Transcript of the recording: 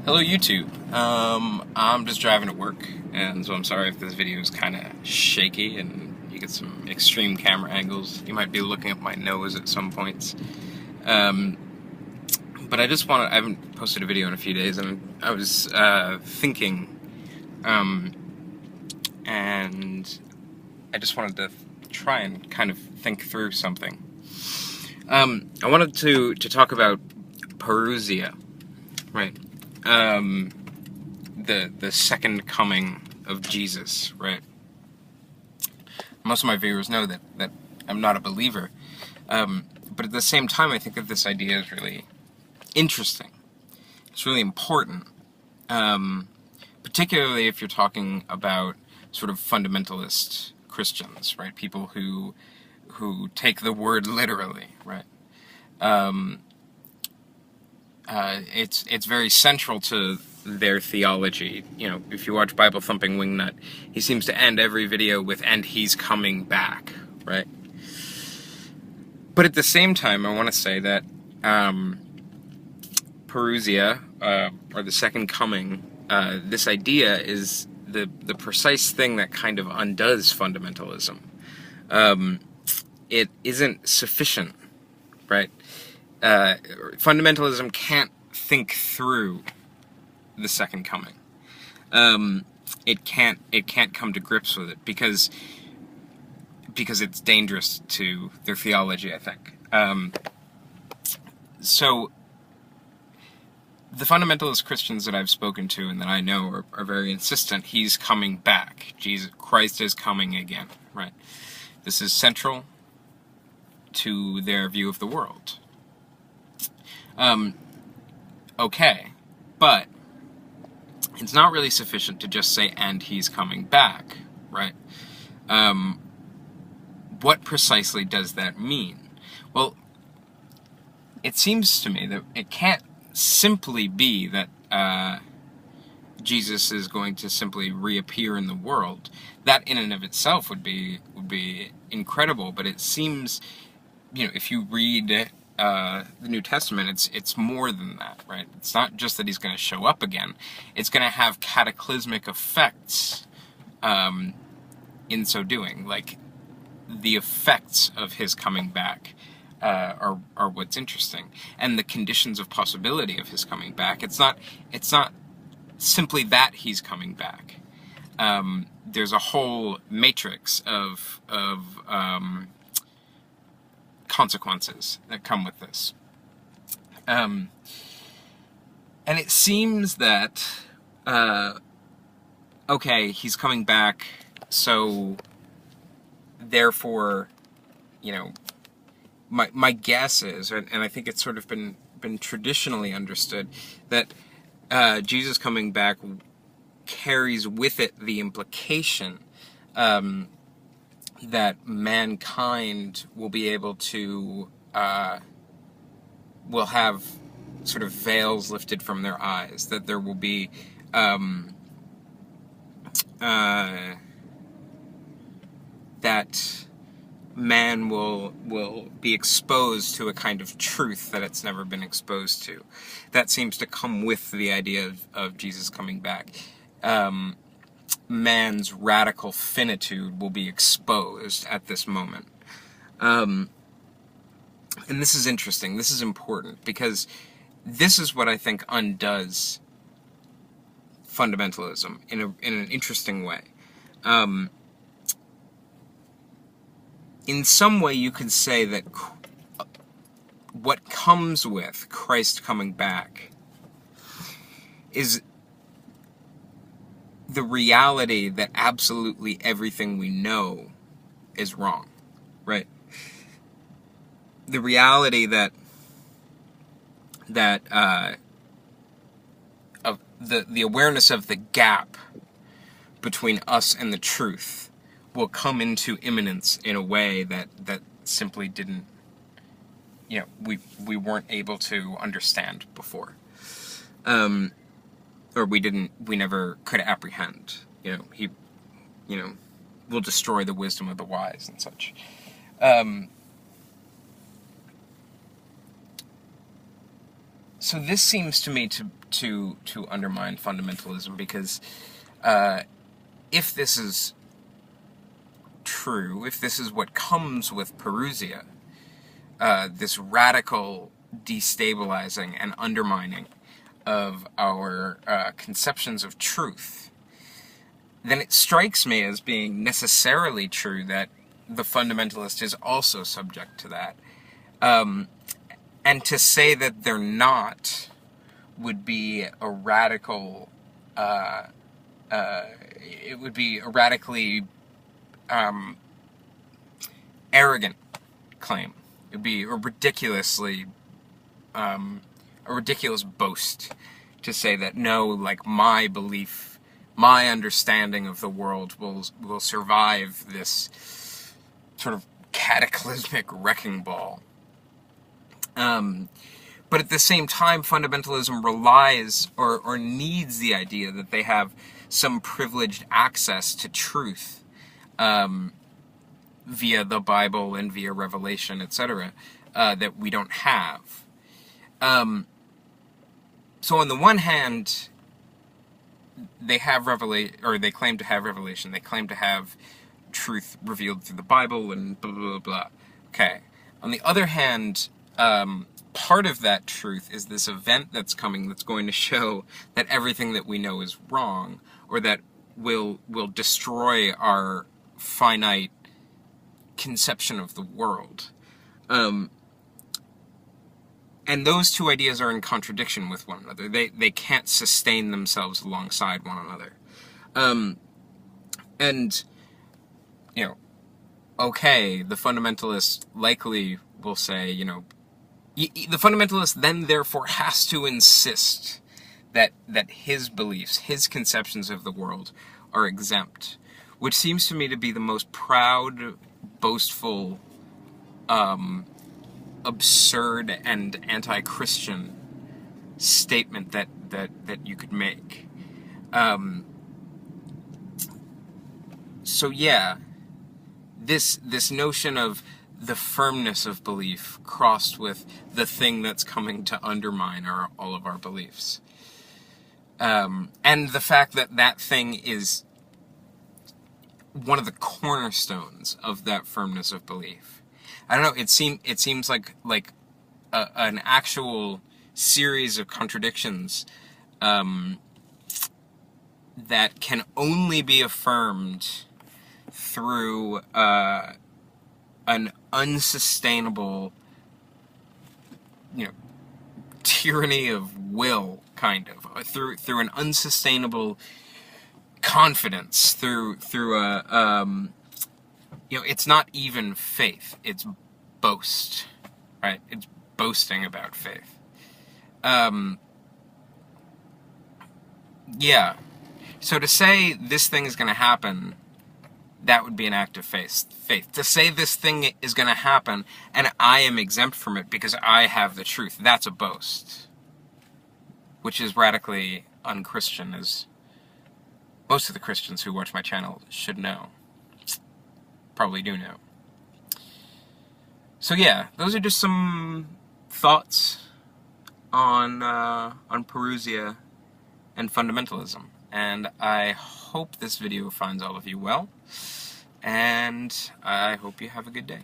Hello YouTube. I'm just driving to work, and so I'm sorry if this video is kind of shaky and you get some extreme camera angles. You might be looking at my nose at some points. Um, but I haven't posted a video in a few days, and I was thinking, and I just wanted to try and kind of think through something. I wanted to talk about Parousia, right? The second coming of Jesus, right? Most of my viewers know that I'm not a believer, but at the same time, I think that this idea is really interesting. It's really important, particularly if you're talking about sort of fundamentalist Christians, right? People who take the word literally, right? It's very central to their theology. You know, if you watch Bible Thumping Wingnut, he seems to end every video with "and he's coming back," right? But at the same time, I want to say that Parousia, or the second coming, this idea is the precise thing that kind of undoes fundamentalism. It isn't sufficient, right? Fundamentalism can't think through the second coming. It can't come to grips with it because it's dangerous to their theology, I think. So the fundamentalist Christians that I've spoken to and that I know are very insistent. He's coming back. Christ is coming again, right? This is central to their view of the world. Okay, but it's not really sufficient to just say, "and he's coming back," right? What precisely does that mean? Well, it seems to me that it can't simply be that Jesus is going to simply reappear in the world. That in and of itself would be incredible, but it seems, if you read the New Testament, it's more than that, right? It's not just that he's going to show up again. It's going to have cataclysmic effects in so doing. Like, the effects of his coming back are what's interesting, and the conditions of possibility of his coming back. It's not simply that he's coming back. There's a whole matrix of consequences that come with this. And it seems that, okay, he's coming back, so therefore, my guess is, and I think it's sort of been traditionally understood, that Jesus coming back carries with it the implication that mankind will be able to, will have sort of veils lifted from their eyes, that there will be, that man will be exposed to a kind of truth that it's never been exposed to. That seems to come with the idea of Jesus coming back. Man's radical finitude will be exposed at this moment. And this is interesting. This is important, because this is what I think undoes fundamentalism in an interesting way. In some way, you could say that what comes with Christ coming back is the reality that absolutely everything we know is wrong, right? The reality that of the awareness of the gap between us and the truth will come into imminence in a way that simply didn't, we weren't able to understand before, or we never could apprehend. He will destroy the wisdom of the wise and such. So this seems to me to undermine fundamentalism, because if this is true, if this is what comes with Parousia, this radical destabilizing and undermining of our conceptions of truth, then it strikes me as being necessarily true that the fundamentalist is also subject to that. And to say that they're not would be a radical, it would be a radically arrogant claim. It would be a ridiculous boast to say that no, like, my belief, my understanding of the world will survive this sort of cataclysmic wrecking ball. But at the same time, fundamentalism relies or needs the idea that they have some privileged access to truth via the Bible and via Revelation, etc., that we don't have. So on the one hand, they have they claim to have revelation. They claim to have truth revealed through the Bible and blah, blah, blah, blah. Okay. On the other hand, part of that truth is this event that's coming that's going to show that everything that we know is wrong, or that will destroy our finite conception of the world. And those two ideas are in contradiction with one another. They can't sustain themselves alongside one another. And, you know, okay, the fundamentalist likely will say, you know, the fundamentalist then therefore has to insist that his beliefs, his conceptions of the world are exempt, which seems to me to be the most proud, boastful, absurd and anti-Christian statement that you could make. So yeah, this notion of the firmness of belief crossed with the thing that's coming to undermine all of our beliefs, and the fact that that thing is one of the cornerstones of that firmness of belief. I don't know. It seems like an actual series of contradictions that can only be affirmed through an unsustainable, you know, tyranny of will, kind of, through an unsustainable confidence, through a you know, it's not even faith, it's boast, right? It's boasting about faith. Yeah. So to say this thing is going to happen, that would be an act of faith. To say this thing is going to happen and I am exempt from it because I have the truth, that's a boast. Which is radically unchristian, as most of the Christians who watch my channel should know. Probably do know. So yeah, those are just some thoughts on Parousia and fundamentalism. And I hope this video finds all of you well, and I hope you have a good day.